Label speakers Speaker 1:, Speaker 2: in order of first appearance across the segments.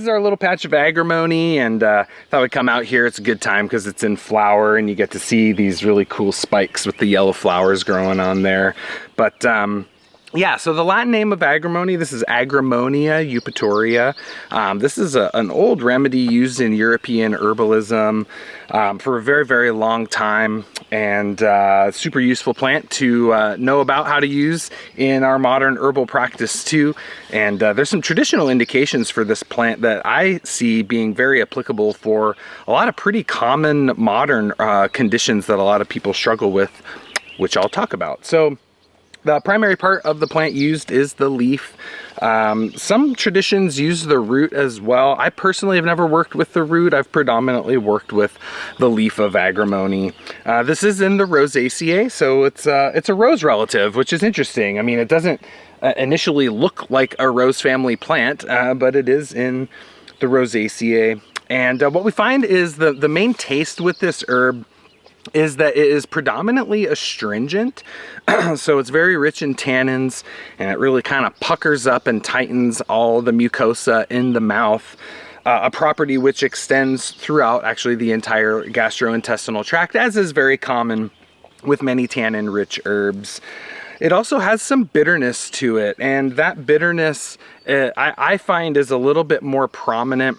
Speaker 1: is our little patch of Agrimony, and thought we'd come out here. It's a good time because it's in flower and you get to see these really cool spikes with the yellow flowers growing on there. But yeah, so the Latin name of Agrimony, this is Agrimonia, Eupatoria. This is an old remedy used in European herbalism for a very, very long time, and super useful plant to know about how to use in our modern herbal practice too. And there's some traditional indications for this plant that I see being very applicable for a lot of pretty common modern conditions that a lot of people struggle with, which I'll talk about. So the primary part of the plant used is the leaf. Some traditions use the root as well. I personally have never worked with the root. I've predominantly worked with the leaf of Agrimony. This is in the Rosaceae, so it's a rose relative, which is interesting. I mean, it doesn't initially look like a rose family plant, but it is in the Rosaceae. And what we find is the main taste with this herb is that it is predominantly astringent. So it's very rich in tannins, and it really kind of puckers up and tightens all the mucosa in the mouth, a property which extends throughout actually the entire gastrointestinal tract, as is very common with many tannin-rich herbs. It also has some bitterness to it, and that bitterness I find is a little bit more prominent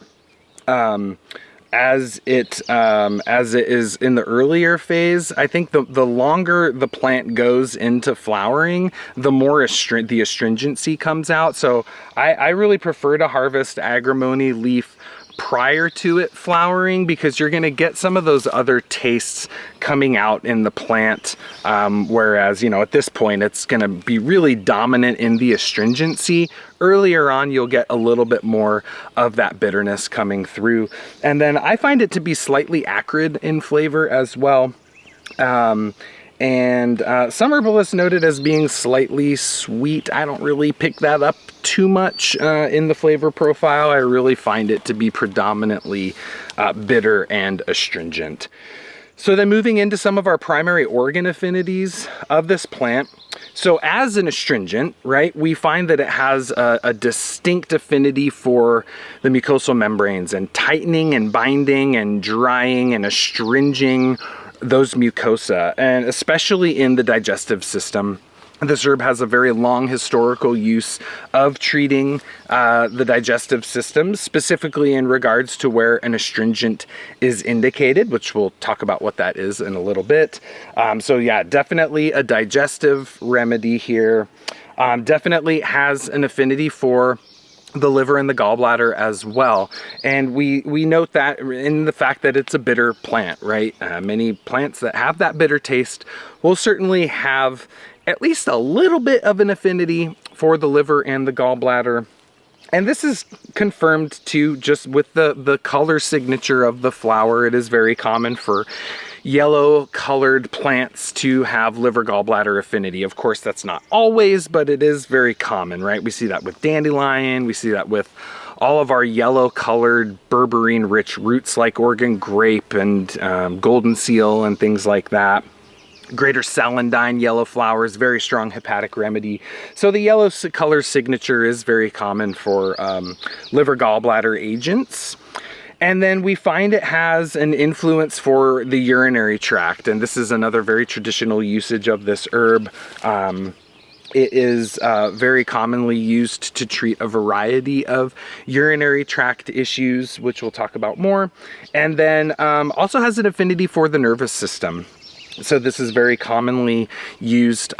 Speaker 1: as it is in the earlier phase. I think the longer the plant goes into flowering, the more the astringency comes out. So I really prefer to harvest Agrimony leaf prior to it flowering, because you're going to get some of those other tastes coming out in the plant, whereas, you know, at this point it's going to be really dominant in the astringency. Earlier on you'll get a little bit more of that bitterness coming through, and then I find it to be slightly acrid in flavor as well. And some herbalists note it as being slightly sweet. I don't really pick that up too much in the flavor profile. I really find it to be predominantly bitter and astringent. So then moving into some of our primary organ affinities of this plant. So as an astringent, right, we find that it has a distinct affinity for the mucosal membranes, and tightening and binding and drying and astringing those mucosa, and especially in the digestive system. This herb has a very long historical use of treating the digestive system, specifically in regards to where an astringent is indicated, which we'll talk about what that is in a little bit. So yeah, definitely a digestive remedy here. Definitely has an affinity for the liver and the gallbladder as well. And we note that in the fact that it's a bitter plant, right? Many plants that have that bitter taste will certainly have at least a little bit of an affinity for the liver and the gallbladder. And this is confirmed too just with the color signature of the flower. It is very common for yellow colored plants to have liver gallbladder affinity. Of course, that's not always, but it is very common, right? We see that with dandelion, we see that with all of our yellow colored berberine rich roots like Oregon grape and golden seal and things like that. Greater celandine yellow flowers, very strong hepatic remedy. So the yellow color signature is very common for liver gallbladder agents. And then we find it has an influence for the urinary tract, and this is another very traditional usage of this herb. It is very commonly used to treat a variety of urinary tract issues, which we'll talk about more. And then also has an affinity for the nervous system. So this is very commonly used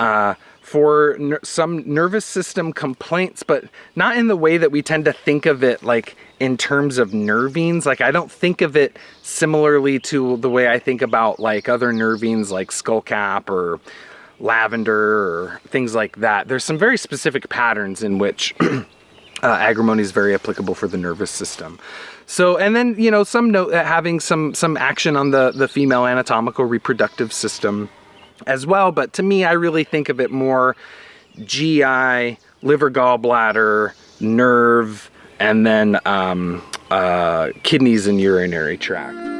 Speaker 1: for some nervous system complaints, but not in the way that we tend to think of it, like in terms of nervines. Like, I don't think of it similarly to the way I think about like other nervines like skullcap or lavender or things like that. There's some very specific patterns in which Agrimony is very applicable for the nervous system. So, and then, you know, some note that having some action on the female anatomical reproductive system as well. But to me, I really think of it more GI, liver, gallbladder, nerve, and then kidneys and urinary tract.